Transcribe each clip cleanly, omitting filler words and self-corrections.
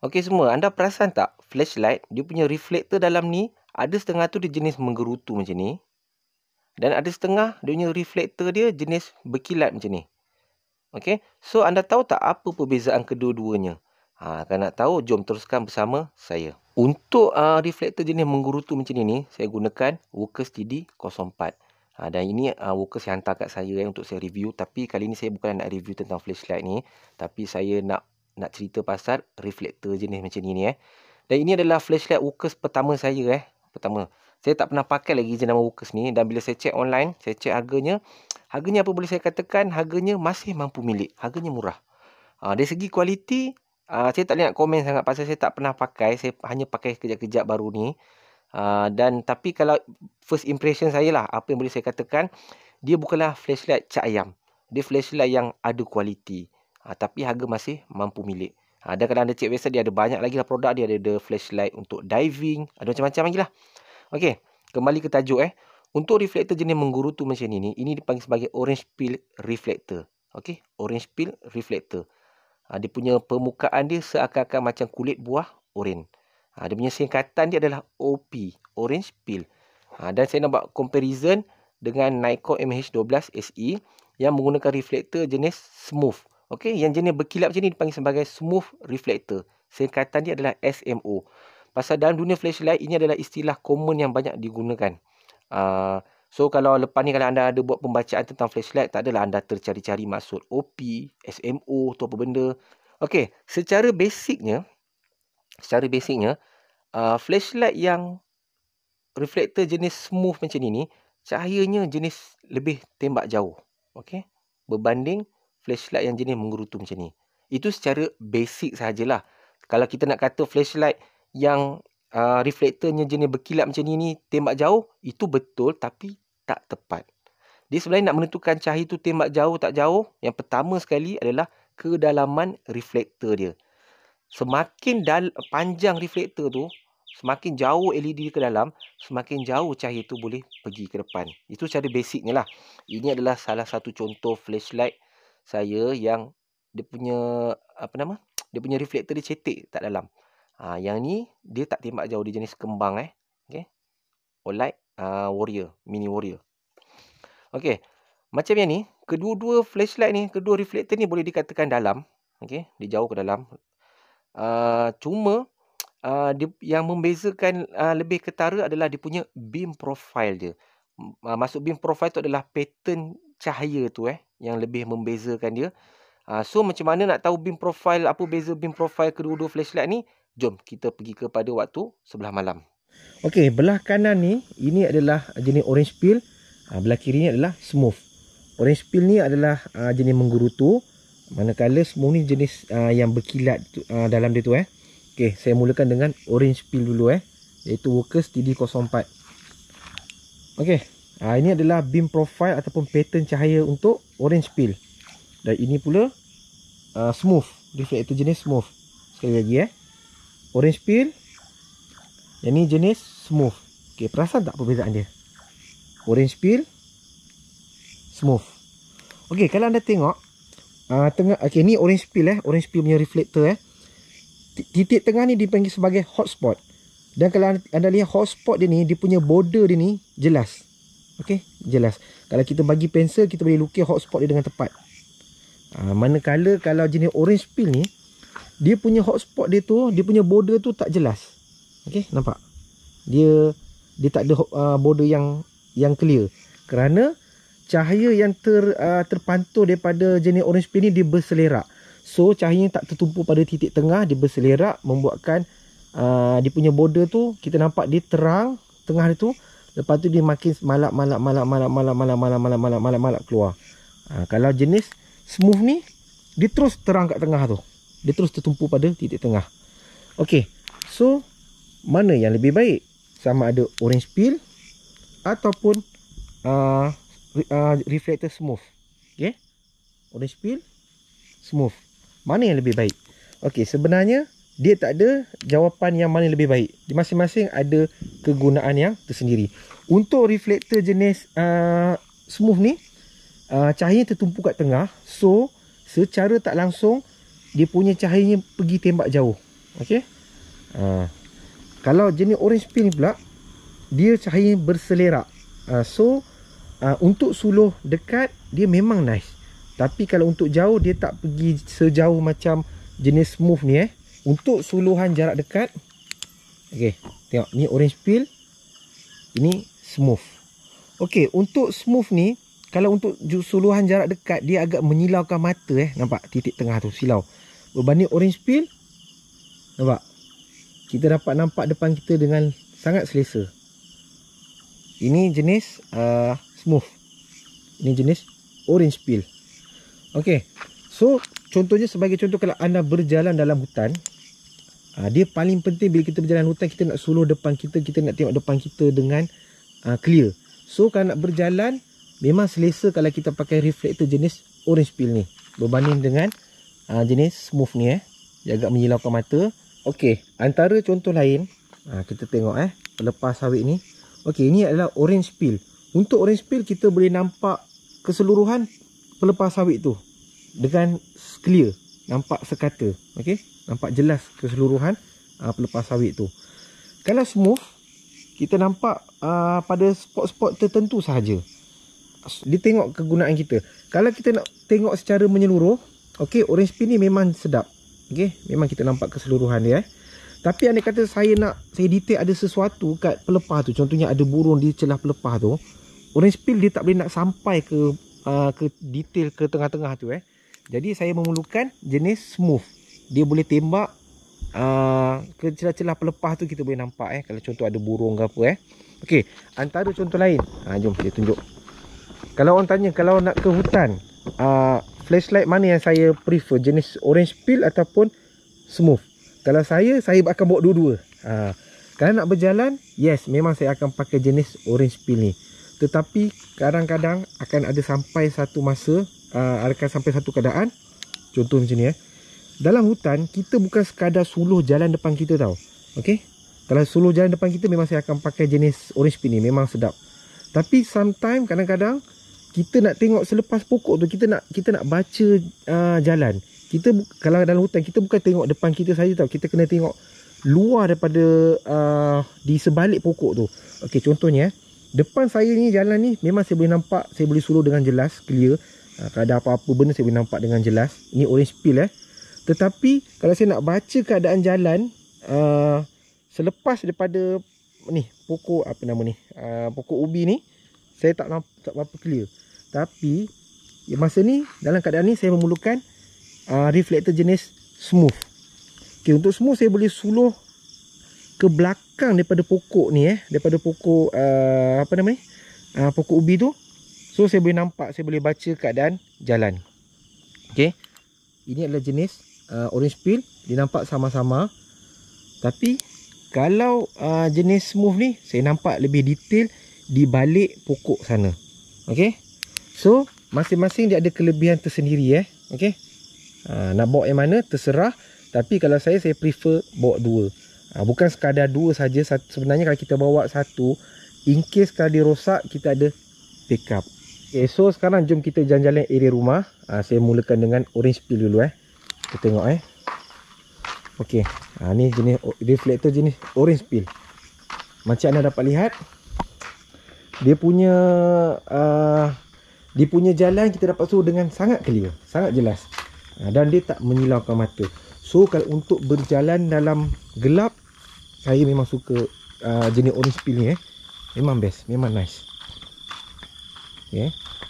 Okey semua, anda perasan tak flashlight dia punya reflektor dalam ni ada setengah tu dia jenis menggerutu macam ni dan ada setengah dia punya reflektor dia jenis berkilat macam ni. Okey, so anda tahu tak apa perbezaan kedua-duanya? Kalau nak tahu jom teruskan bersama saya. Untuk reflektor jenis menggerutu macam ni saya gunakan Workers TD04. Dan ini Workers yang hantar kat saya untuk saya review, tapi kali ni saya bukan nak review tentang flashlight ni, tapi saya nak cerita pasal reflektor jenis macam ni Dan ini adalah flashlight Workers pertama saya pertama. Saya tak pernah pakai lagi jenama Workers ni, dan bila saya cek online, saya cek harganya apa boleh saya katakan harganya masih mampu milik. Harganya murah. Dari segi kualiti, saya tak boleh nak komen sangat pasal saya tak pernah pakai. Saya hanya pakai kejap-kejap baru ni. Tapi kalau first impression saya lah, apa yang boleh saya katakan, dia bukanlah flashlight cak ayam. Dia flashlight yang ada kualiti. Tapi harga masih mampu milik. Dan kalau anda cek website, dia ada banyak lagi lah produk dia. Ada flashlight untuk diving. Ada macam-macam lagi lah. Okey, kembali ke tajuk Untuk reflektor jenis menggerutu macam ni, ini dipanggil sebagai orange peel reflector. Okey, orange peel reflector. Dia punya permukaan dia seakan-akan macam kulit buah oren. Dia punya singkatan dia adalah OP, orange peel. Dan saya nak buat comparison dengan Nikon MH12 SE yang menggunakan reflektor jenis smooth. Okey, yang jenis berkilat macam ni dipanggil sebagai smooth reflector. Singkatan dia adalah SMO. Pasal dalam dunia flashlight, ini adalah istilah common yang banyak digunakan. So kalau lepas ni kalau anda ada buat pembacaan tentang flashlight, tak adalah anda tercari-cari maksud OP, SMO tu apa benda. Okey, secara basicnya flashlight yang reflektor jenis smooth macam ni cahayanya jenis lebih tembak jauh. Okey, berbanding flashlight yang jenis menggerutu macam ni. Itu secara basic sahajalah. Kalau kita nak kata flashlight yang reflektornya jenis berkilat macam ni tembak jauh, itu betul tapi tak tepat. Dia sebenarnya nak menentukan cahaya tu tembak jauh tak jauh, yang pertama sekali adalah kedalaman reflektor dia. Semakin panjang reflektor tu, semakin jauh LED ke dalam, semakin jauh cahaya tu boleh pergi ke depan. Itu cara basicnya lah. Ini adalah salah satu contoh flashlight saya yang dia punya dia punya reflektor dia cetek tak dalam. Yang ni dia tak tembak jauh, dia jenis kembang Okey. Olight Warrior, Mini Warrior. Okey. Macam yang ni, kedua-dua flashlight ni, kedua reflektor ni boleh dikatakan dalam. Okey, dia jauh ke dalam. Cuma dia, yang membezakan lebih ketara adalah dia punya beam profile dia. Maksud beam profile tu adalah pattern cahaya tu yang lebih membezakan dia. So macam mana nak tahu beam profile, apa beza beam profile kedua-dua flashlight ni? Jom kita pergi kepada waktu sebelah malam. Okey, belah kanan ni ini adalah jenis orange peel, belah kiri ni adalah smooth. Orange peel ni adalah jenis menggerutu, manakala smooth ni jenis yang berkilat dalam dia tu Okey, saya mulakan dengan orange peel dulu iaitu Workers TD04. Okey, ini adalah beam profile ataupun pattern cahaya untuk orange peel. Dan ini pula smooth, reflektor jenis smooth. Sekali lagi orange peel, yang ni jenis smooth. Okey, perasan tak perbezaan dia? Orange peel, smooth. Okey, kalau anda tengok okey, ni orange peel orange peel punya reflektor titik tengah ni dipanggil sebagai hotspot. Dan kalau anda lihat hotspot dia ni, dia punya border dia ni jelas. Okey, jelas. Kalau kita bagi pensel, kita boleh lukis hotspot dia dengan tepat. Manakala kalau jenis orange peel ni, dia punya hotspot dia tu, dia punya border tu tak jelas. Okey, nampak? Dia tak ada border yang clear. Kerana cahaya yang terpantul daripada jenis orange peel ni dia berselerak. So cahayanya tak tertumpu pada titik tengah, dia berselerak, membuatkan dia punya border tu kita nampak dia terang tengah dia tu. Lepas tu dia makin malap keluar. Kalau jenis smooth ni, dia terus terang kat tengah tu. Dia terus tertumpu pada titik tengah. Okey, so mana yang lebih baik? Sama ada orange peel ataupun reflektor smooth. Okey, orange peel, smooth. Mana yang lebih baik? Okey, sebenarnya dia tak ada jawapan yang mana yang lebih baik. Di masing-masing ada kegunaan yang tersendiri. Untuk reflektor jenis smooth ni, cahaya tertumpu kat tengah. So secara tak langsung dia punya cahayanya pergi tembak jauh. Okey. Kalau jenis orange peel ni pula, dia cahaya berselerak. Untuk suluh dekat dia memang nice. Tapi kalau untuk jauh dia tak pergi sejauh macam jenis smooth ni Untuk suluhan jarak dekat, okey, tengok ni orange peel, ini smooth. Okey, untuk smooth ni, kalau untuk suluhan jarak dekat dia agak menyilaukan mata nampak titik tengah tu silau. Berbanding orange peel, nampak kita dapat nampak depan kita dengan sangat selesa. Ini jenis smooth. Ini jenis orange peel. Okey. So, contohnya sebagai contoh kalau anda berjalan dalam hutan, dia paling penting bila kita berjalan hutan, kita nak suluh depan kita, kita nak tengok depan kita dengan clear. So, kalau nak berjalan, memang selesa kalau kita pakai reflektor jenis orange peel ni berbanding dengan jenis smooth ni dia agak menyilaukan mata. Okey, antara contoh lain, kita tengok pelepas sawit ni. Okey, ini adalah orange peel. Untuk orange peel kita boleh nampak keseluruhan pelepas sawit tu dengan clear, nampak sekata. Okey, nampak jelas keseluruhan pelepas sawit tu. Kalau smooth, kita nampak pada spot-spot tertentu sahaja. Dia tengok kegunaan kita. Kalau kita nak tengok secara menyeluruh, okey, orange peel ni memang sedap. Okey, memang kita nampak keseluruhan dia. Tapi andai kata saya detail ada sesuatu kat pelepah tu, contohnya ada burung di celah pelepah tu, orange peel dia tak boleh nak sampai ke detail ke tengah-tengah tu Jadi saya memerlukan jenis smooth. Dia boleh tembak ke celah-celah pelepah tu, kita boleh nampak kalau contoh ada burung ke apa Okey, antara contoh lain, jom saya tunjuk. Kalau orang tanya kalau nak ke hutan, flashlight mana yang saya prefer, jenis orange peel ataupun smooth? Kalau saya akan bawa dua-dua. Kalau nak berjalan, yes, memang saya akan pakai jenis orange peel ni. Tetapi kadang-kadang akan ada sampai satu masa, akan sampai satu keadaan, contoh macam ni dalam hutan, kita bukan sekadar suluh jalan depan kita tau. Okey, kalau suluh jalan depan kita, memang saya akan pakai jenis orange peel ni, memang sedap. Tapi sometimes, kadang-kadang kita nak tengok selepas pokok tu, kita nak baca jalan. Kalau dalam hutan, kita bukan tengok depan kita saja tau, kita kena tengok luar daripada di sebalik pokok tu. Okey, contohnya depan saya ni, jalan ni memang saya boleh nampak, saya boleh suluh dengan jelas, clear. Kalau ada apa-apa benda saya boleh nampak dengan jelas. Ini orange peel Tetapi kalau saya nak baca keadaan jalan selepas daripada ni pokok pokok ubi ni, saya tak apa clear. Tapi masa ni, dalam keadaan ni, saya memerlukan reflektor jenis smooth. Okey, untuk smooth saya boleh suluh ke belakang daripada pokok ni daripada pokok pokok ubi tu. So saya boleh nampak, saya boleh baca keadaan jalan. Okey, ini adalah jenis orange peel. Dia nampak sama-sama. Tapi kalau jenis smooth ni, saya nampak lebih detail di balik pokok sana. Okey, so masing-masing dia ada kelebihan tersendiri Okey, nak bawa yang mana terserah. Tapi kalau saya prefer bawa dua. Bukan sekadar dua saja. Sebenarnya kalau kita bawa satu, in case kalau dia rosak, kita ada backup. Okay, so sekarang jom kita jalan-jalan area rumah. Saya mulakan dengan orange peel dulu Kita tengok Okey, ni jenis reflektor jenis orange peel. Macam anda dapat lihat, dia punya jalan kita dapat suruh dengan sangat clear, sangat jelas. Dan dia tak menyilaukan mata. So kalau untuk berjalan dalam gelap, saya memang suka jenis orange peel ni memang best, memang nice.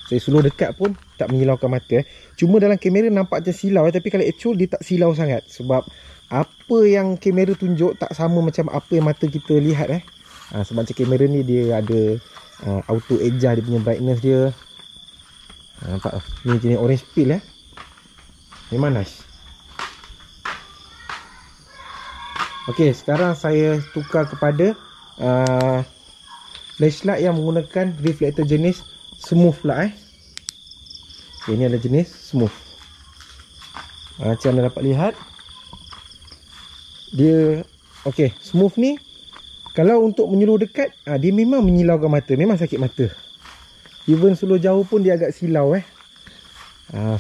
Saya suluh dekat pun tak menyilaukan mata Cuma dalam kamera nampak macam silau tapi kalau actual dia tak silau sangat. Sebab apa yang kamera tunjuk tak sama macam apa yang mata kita lihat sebab macam kamera ni dia ada auto adjust dia punya brightness dia. Nampak ni jenis orange peel memang nice. Okey, sekarang saya tukar kepada flashlight yang menggunakan reflektor jenis smooth pula Okay, ini adalah jenis smooth. Macam anda dapat lihat, dia okey, smooth ni kalau untuk menyeluruh dekat, dia memang menyilaukan mata, memang sakit mata. Even suluh jauh pun dia agak silau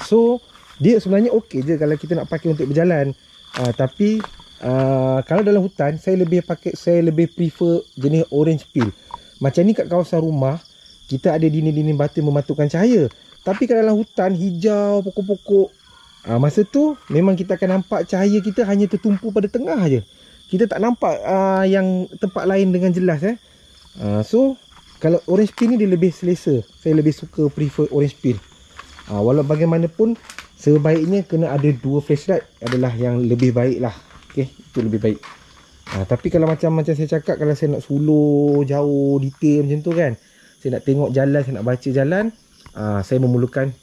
So dia sebenarnya okey je kalau kita nak pakai untuk berjalan. Tapi Kalau dalam hutan saya lebih prefer jenis orange peel. Macam ni kat kawasan rumah kita ada dinding-dinding batu memantulkan cahaya. Tapi kat dalam hutan hijau pokok-pokok, masa tu memang kita akan nampak cahaya kita hanya tertumpu pada tengah aje. Kita tak nampak yang tempat lain dengan jelas So kalau orange peel ni dia lebih selesa. Saya lebih suka prefer orange peel. Walau bagaimanapun sebaiknya kena ada 2 flashlight adalah yang lebih baik lah. Okey, itu lebih baik. Tapi kalau macam saya cakap, kalau saya nak suluh jauh detail macam tu kan, saya nak tengok jalan, saya nak baca jalan, saya memerlukan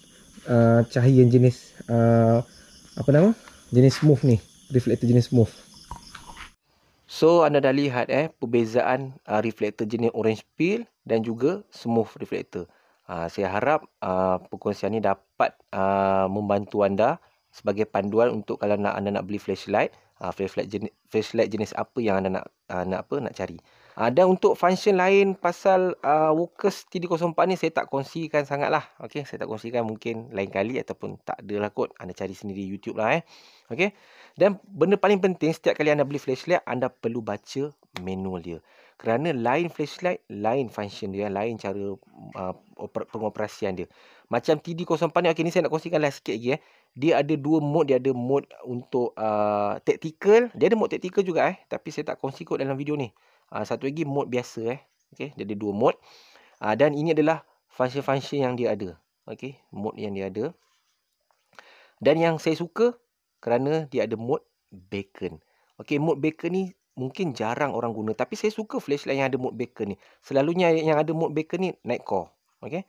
cahaya jenis jenis smooth ni, reflektor jenis smooth. So anda dah lihat perbezaan reflektor jenis orange peel dan juga smooth reflektor. Saya harap perkongsian ni dapat membantu anda sebagai panduan untuk kalau anda nak beli flashlight, flashlight jenis apa yang anda nak cari. Dan untuk function lain pasal Workers TD04 ni saya tak kongsikan sangatlah. Okey, saya tak kongsikan, mungkin lain kali ataupun tak adalah kot. Anda cari sendiri YouTube lah Okey. Dan benda paling penting, setiap kali anda beli flashlight, anda perlu baca manual dia. Kerana lain flashlight, lain function dia, lain cara pengoperasian dia. Macam TD04 ni, okey, ni saya nak kongsikan lah sikit lagi Dia ada 2 mode. Dia ada mode untuk tactical. Dia ada mode tactical juga tapi saya tak kongsi kot dalam video ni. Satu lagi mode biasa Okey, dia ada 2 mode. Dan ini adalah function-function yang dia ada. Okey, mode yang dia ada. Dan yang saya suka kerana dia ada mode beacon. Okey, mode beacon ni mungkin jarang orang guna, tapi saya suka flashlight yang ada mode beacon ni. Selalunya yang ada mode beacon ni night core. Okey.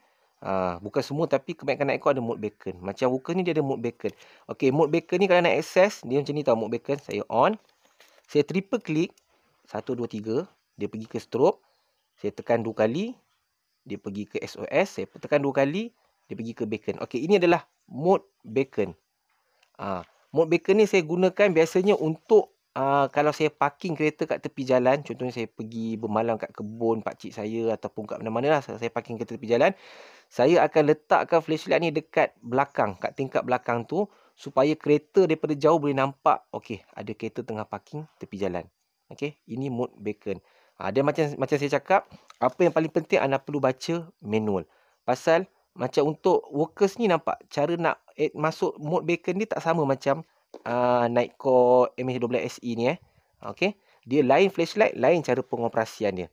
Bukan semua, tapi kebanyakan night core ada mode beacon. Macam Worker ni dia ada mode beacon. Okey, mode beacon ni kalau nak access, dia macam ni tau mode beacon. Saya on. Saya triple click 1 2 3, dia pergi ke strobe. Saya tekan 2 kali, dia pergi ke SOS. Saya tekan 2 kali, dia pergi ke beacon. Okey, ini adalah mode beacon. Mode beacon ni saya gunakan biasanya untuk kalau saya parking kereta kat tepi jalan. Contohnya saya pergi bermalam kat kebun pakcik saya ataupun kat mana-mana lah. Saya parking kereta tepi jalan. Saya akan letakkan flashlight ni dekat belakang, kat tingkap belakang tu, supaya kereta daripada jauh boleh nampak, okey, ada kereta tengah parking tepi jalan. Okey, ini mode beacon. Dia macam saya cakap, apa yang paling penting anda perlu baca manual. Pasal macam untuk Workers ni nampak cara nak masuk mode beacon ni tak sama macam Nightcore MH12SE ni Okey, dia lain flashlight, lain cara pengoperasian dia.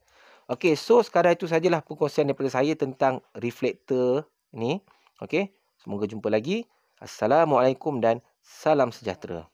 Okey, so sekarang itu sajalah perkongsian daripada saya tentang reflektor ni. Okey, semoga jumpa lagi. Assalamualaikum dan salam sejahtera.